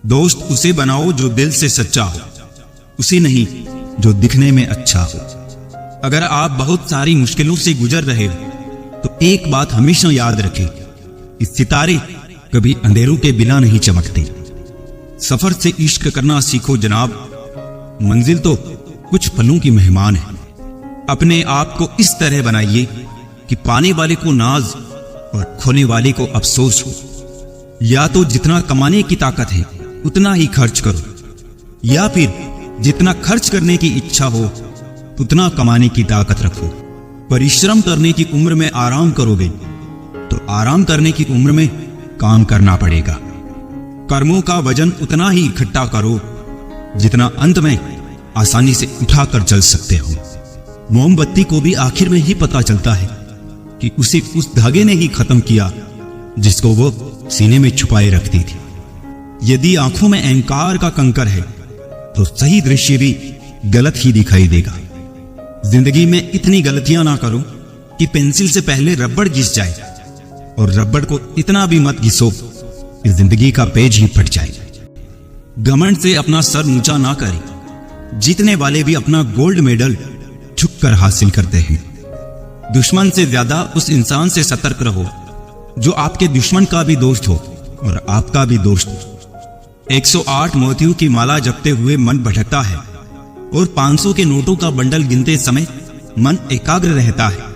दोस्त उसे बनाओ जो दिल से सच्चा हो, उसे नहीं जो दिखने में अच्छा हो। अगर आप बहुत सारी मुश्किलों से गुजर रहे हो तो एक बात हमेशा याद रखें, इस सितारे कभी अंधेरों के बिना नहीं चमकते। सफर से इश्क करना सीखो जनाब, मंजिल तो कुछ पलों की मेहमान है। अपने आप को इस तरह बनाइए कि पाने वाले को नाज और खोने वाले को अफसोस हो। या तो जितना कमाने की ताकत है उतना ही खर्च करो, या फिर जितना खर्च करने की इच्छा हो उतना कमाने की ताकत रखो। परिश्रम करने की उम्र में आराम करोगे तो आराम करने की उम्र में काम करना पड़ेगा। कर्मों का वजन उतना ही इकट्ठा करो जितना अंत में आसानी से उठाकर जल सकते हो। मोमबत्ती को भी आखिर में ही पता चलता है कि उसे उस धागे ने ही खत्म किया जिसको वो सीने में छुपाए रखती थी। यदि आंखों में अहंकार का कंकर है तो सही दृश्य भी गलत ही दिखाई देगा। जिंदगी में इतनी गलतियां ना करो कि पेंसिल से पहले रबड़ घिस जाए, और रबड़ को इतना भी मत घिसो कि जिंदगी का पेज ही फट जाए। घमंड से अपना सर ऊंचा ना करें, जीतने वाले भी अपना गोल्ड मेडल झुककर हासिल करते हैं। दुश्मन से ज्यादा उस इंसान से सतर्क रहो जो आपके दुश्मन का भी दोस्त हो और आपका भी दोस्त हो। 108 मोतियों की माला जपते हुए मन भटकता है और 500 के नोटों का बंडल गिनते समय मन एकाग्र रहता है।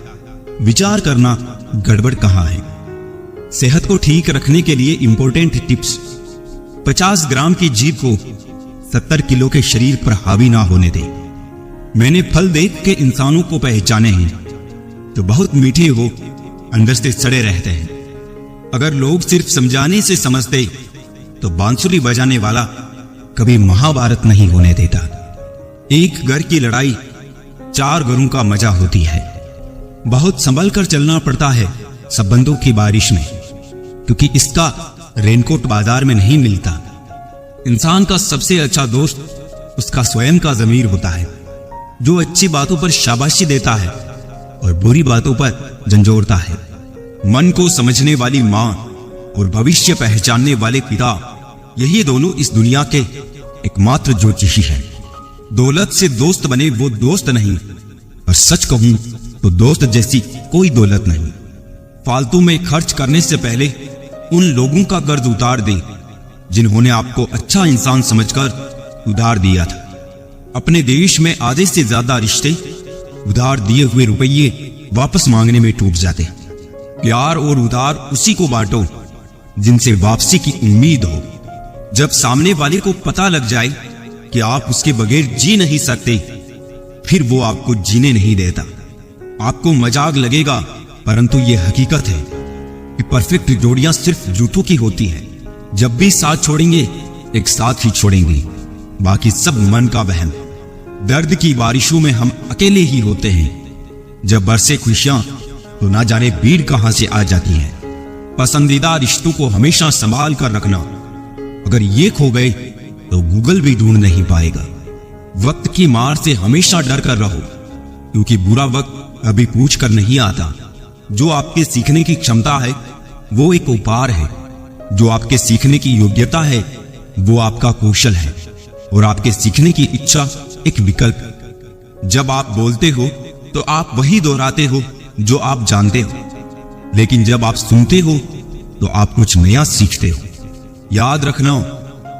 विचार करना गड़बड़ कहाँ है। सेहत को ठीक रखने के लिए इंपॉर्टेंट टिप्स। 50 ग्राम की जीभ को 70 किलो के शरीर पर हावी ना होने दे। मैंने फल देख के इंसानों को पहचाने हैं तो बहुत मीठे वो अंदर से सड़े रहते हैं। अगर लोग सिर्फ समझाने से समझते तो बांसुरी बजाने वाला कभी महाभारत नहीं होने देता। एक घर की लड़ाई 4 घरों का मजा होती है। बहुत संभल कर चलना पड़ता है संबंधों की बारिश में, क्योंकि इसका रेनकोट बाजार में नहीं मिलता। इंसान का सबसे अच्छा दोस्त उसका स्वयं का ज़मीर होता है, जो अच्छी बातों पर शाबाशी देता है और बुरी बातों पर झंझोड़ता है। मन को समझने वाली माँ और भविष्य पहचानने वाले पिता, यही दोनों इस दुनिया के एकमात्र ज्योतिषी हैं। दौलत से दोस्त बने वो दोस्त नहीं, और सच कहूं तो दोस्त जैसी कोई दौलत नहीं। फालतू में खर्च करने से पहले उन लोगों का कर्ज उतार दे जिन्होंने आपको अच्छा इंसान समझकर उधार दिया था। अपने देश में आधे से ज्यादा रिश्ते उधार दिए हुए रुपये वापस मांगने में टूट जाते हैं। प्यार और उधार उसी को बांटो जिनसे वापसी की उम्मीद हो। जब सामने वाले को पता लग जाए कि आप उसके बगैर जी नहीं सकते, फिर वो आपको जीने नहीं देता। आपको मजाक लगेगा, परंतु ये हकीकत है कि परफेक्ट जोड़ियां सिर्फ जूतों की होती है। जब भी साथ छोड़ेंगे एक साथ ही छोड़ेंगे, बाकी सब मन का वहम। दर्द की बारिशों में हम अकेले ही होते हैं। जब बरसे खुशियां तो ना जाने भीड़ कहां से आ जाती है। पसंदीदा रिश्तों को हमेशा संभाल कर रखना, अगर ये खो गए तो गूगल भी ढूंढ नहीं पाएगा। वक्त की मार से हमेशा डर कर रहो, क्योंकि बुरा वक्त कभी पूछ कर नहीं आता। जो आपके सीखने की क्षमता है वो एक उपहार है, जो आपके सीखने की योग्यता है वो आपका कौशल है, और आपके सीखने की इच्छा एक विकल्प। जब आप बोलते हो तो आप वही दोहराते हो जो आप जानते हो, लेकिन जब आप सुनते हो तो आप कुछ नया सीखते हो। याद रखना,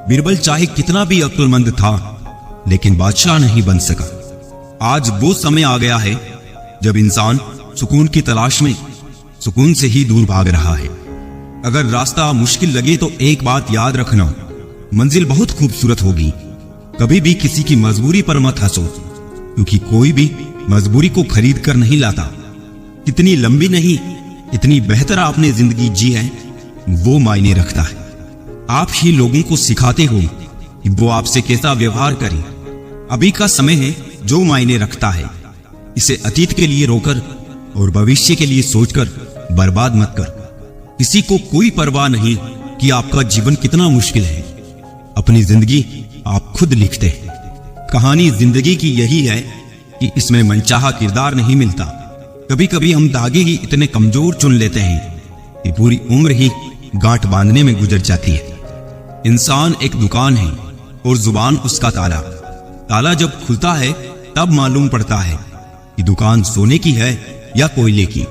बीरबल चाहे कितना भी अक्लमंद था लेकिन बादशाह नहीं बन सका। आज वो समय आ गया है जब इंसान सुकून की तलाश में सुकून से ही दूर भाग रहा है। अगर रास्ता मुश्किल लगे तो एक बात याद रखना, मंजिल बहुत खूबसूरत होगी। कभी भी किसी की मजबूरी पर मत हंसो, क्योंकि कोई भी मजबूरी को खरीद कर नहीं लाता। कितनी लंबी नहीं, इतनी बेहतर आपने जिंदगी जी है वो मायने रखता है। आप ही लोगों को सिखाते हो कि वो आपसे कैसा व्यवहार करें। अभी का समय है जो मायने रखता है। इसे अतीत के लिए रोकर और भविष्य के लिए सोचकर बर्बाद मत कर। किसी को कोई परवाह नहीं कि आपका जीवन कितना मुश्किल है। अपनी जिंदगी आप खुद लिखते हैं। कहानी जिंदगी की यही है कि इसमें मनचाहा किरदार नहीं मिलता। कभी कभी हम धागे ही इतने कमजोर चुन लेते हैं कि पूरी उम्र ही गांठ बांधने में गुजर जाती है। इंसान एक दुकान है और जुबान उसका ताला। ताला जब खुलता है तब मालूम पड़ता है कि दुकान सोने की है या कोयले की।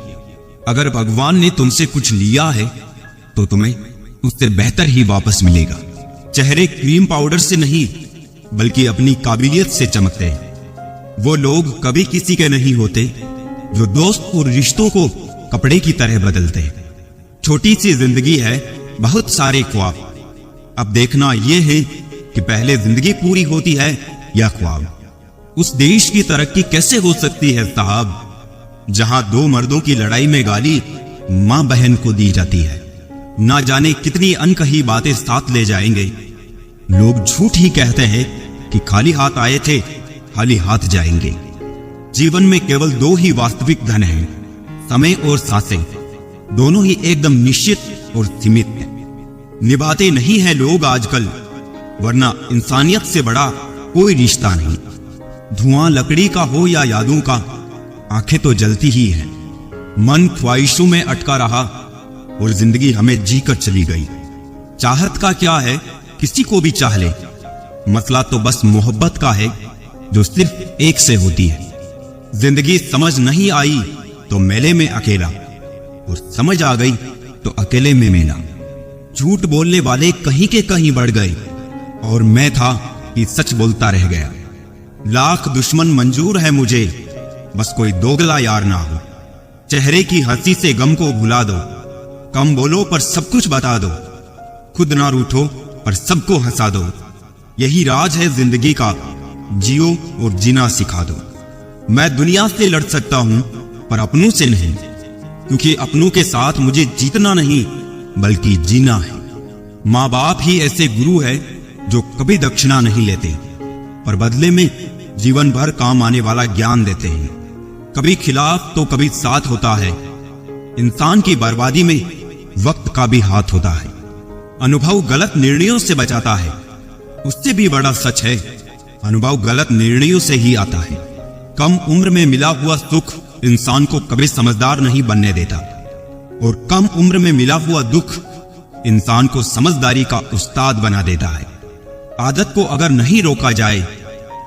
अगर भगवान ने तुमसे कुछ लिया है तो तुम्हें उससे बेहतर ही वापस मिलेगा। चेहरे क्रीम पाउडर से नहीं बल्कि अपनी काबिलियत से चमकते हैं। वो लोग कभी किसी के नहीं होते जो दोस्त और रिश्तों को कपड़े की तरह बदलते हैं। छोटी सी जिंदगी है, बहुत सारे ख्वाब। अब देखना यह है कि पहले जिंदगी पूरी होती है या ख्वाब। उस देश की तरक्की कैसे हो सकती है साहब जहां दो मर्दों की लड़ाई में गाली मां बहन को दी जाती है। ना जाने कितनी अनकही बातें साथ ले जाएंगे। लोग झूठ ही कहते हैं कि खाली हाथ आए थे खाली हाथ जाएंगे। जीवन में केवल दो ही वास्तविक धन हैं, समय और सांसें। दोनों ही एकदम निश्चित और सीमित हैं। निभाते नहीं हैं लोग आजकल, वरना इंसानियत से बड़ा कोई रिश्ता नहीं। धुआं लकड़ी का हो या यादों का, आंखें तो जलती ही हैं। मन ख्वाहिशों में अटका रहा और जिंदगी हमें जीकर चली गई। चाहत का क्या है, किसी को भी चाह ले। मसला तो बस मोहब्बत का है जो सिर्फ एक से होती है। जिंदगी समझ नहीं आई तो मेले में अकेला, और समझ आ गई तो अकेले में मेला। झूठ बोलने वाले कहीं के कहीं बढ़ गए और मैं था कि सच बोलता रह गया। लाख दुश्मन मंजूर है मुझे, बस कोई दोगला यार ना हो। चेहरे की हंसी से गम को भुला दो, कम बोलो पर सब कुछ बता दो। खुद ना रूठो पर सबको हंसा दो। यही राज है जिंदगी का, जियो और जीना सिखा दो। मैं दुनिया से लड़ सकता हूं पर अपनों से नहीं, क्योंकि अपनों के साथ मुझे जीतना नहीं बल्कि जीना है। माँ बाप ही ऐसे गुरु है जो कभी दक्षिणा नहीं लेते, पर बदले में जीवन भर काम आने वाला ज्ञान देते हैं। कभी खिलाफ तो कभी साथ होता है। इंसान की बर्बादी में वक्त का भी हाथ होता है। अनुभव गलत निर्णयों से बचाता है। उससे भी बड़ा सच है, अनुभव गलत निर्णयों से ही आता है। कम उम्र में मिला हुआ सुख इंसान को कभी समझदार नहीं बनने देता, और कम उम्र में मिला हुआ दुख इंसान को समझदारी का उस्ताद बना देता है। आदत को अगर नहीं रोका जाए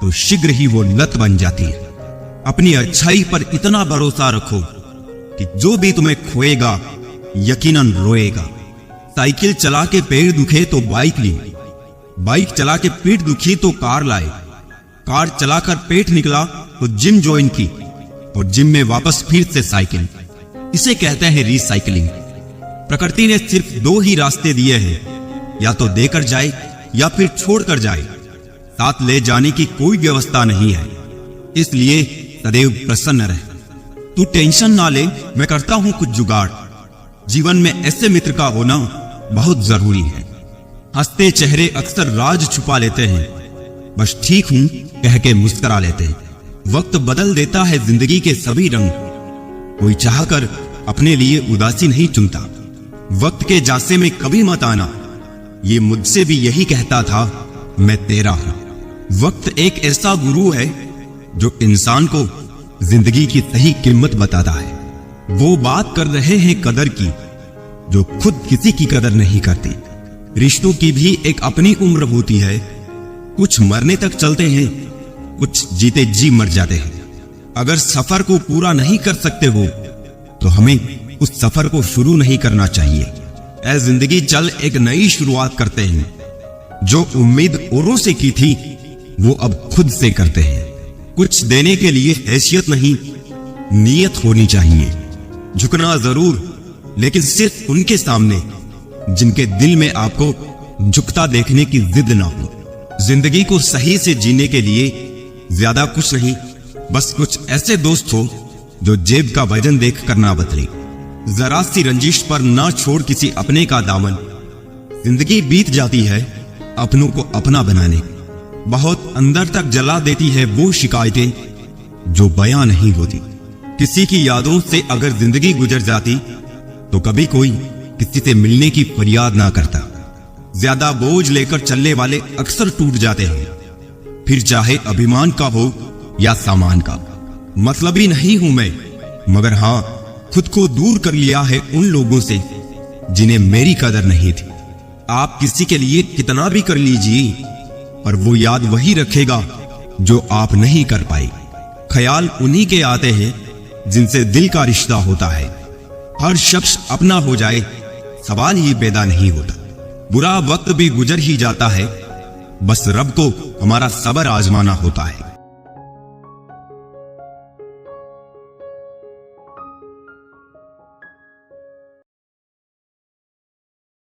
तो शीघ्र ही वो लत बन जाती है। अपनी अच्छाई पर इतना भरोसा रखो कि जो भी तुम्हें खोएगा यकीनन रोएगा। साइकिल चला के पैर दुखे तो बाइक ली, बाइक चला के पीठ दुखी तो कार लाए, कार चलाकर पेट निकला तो जिम ज्वाइन की, और जिम में वापस फिर से साइकिल। इसे कहते हैं रिसाइकलिंग। प्रकृति ने सिर्फ दो ही रास्ते दिए हैं, या तो देकर जाए या फिर छोड़कर जाए। साथ ले जाने की कोई व्यवस्था नहीं है, इसलिए सदैव प्रसन्न रहे। तू टेंशन ना ले, मैं करता हूं कुछ जुगाड़। जीवन में ऐसे मित्र का होना बहुत जरूरी है। हंसते चेहरे अक्सर राज छुपा लेते हैं, बस ठीक हूं कह के मुस्कुरा लेते हैं। वक्त बदल देता है जिंदगी के सभी रंग, कोई चाहकर अपने लिए उदासी नहीं चुनता। वक्त के जासे में कभी मत आना, ये मुझसे भी यही कहता था, मैं तेरा हूं। वक्त एक ऐसा गुरु है जो इंसान को जिंदगी की सही कीमत बताता है। वो बात कर रहे हैं कदर की जो खुद किसी की कदर नहीं करती। रिश्तों की भी एक अपनी उम्र होती है। कुछ मरने तक चलते हैं, कुछ जीते जी मर जाते हैं। अगर सफर को पूरा नहीं कर सकते हो तो हमें उस सफर को शुरू नहीं करना चाहिए। ऐ जिंदगी चल एक नई शुरुआत करते हैं। जो उम्मीद औरों से की थी वो अब खुद से करते हैं। कुछ देने के लिए हैसियत नहीं, नीयत होनी चाहिए। झुकना जरूर, लेकिन सिर्फ उनके सामने जिनके दिल में आपको झुकता देखने की जिद ना हो। जिंदगी को सही से जीने के लिए ज्यादा कुछ नहीं, बस कुछ ऐसे दोस्त हो जो जेब का वजन देख कर ना बदले। जरा सी रंजिश पर ना छोड़ किसी अपने का दामन। जिंदगी बीत जाती है अपनों को अपना बनाने। बहुत अंदर तक जला देती है वो शिकायतें जो बयां नहीं होती। किसी की यादों से अगर जिंदगी गुजर जाती तो कभी कोई किसी से मिलने की फरियाद ना करता। ज्यादा बोझ लेकर चलने वाले अक्सर टूट जाते हैं, फिर चाहे अभिमान का हो या सामान का। मतलबी नहीं हूं मैं, मगर हां खुद को दूर कर लिया है उन लोगों से जिन्हें मेरी कदर नहीं थी। आप किसी के लिए कितना भी कर लीजिए, पर वो याद वही रखेगा जो आप नहीं कर पाए। ख्याल उन्हीं के आते हैं जिनसे दिल का रिश्ता होता है। हर शख्स अपना हो जाए, सवाल ही पैदा नहीं होता। बुरा वक्त भी गुजर ही जाता है, बस रब को हमारा सब्र आजमाना होता है।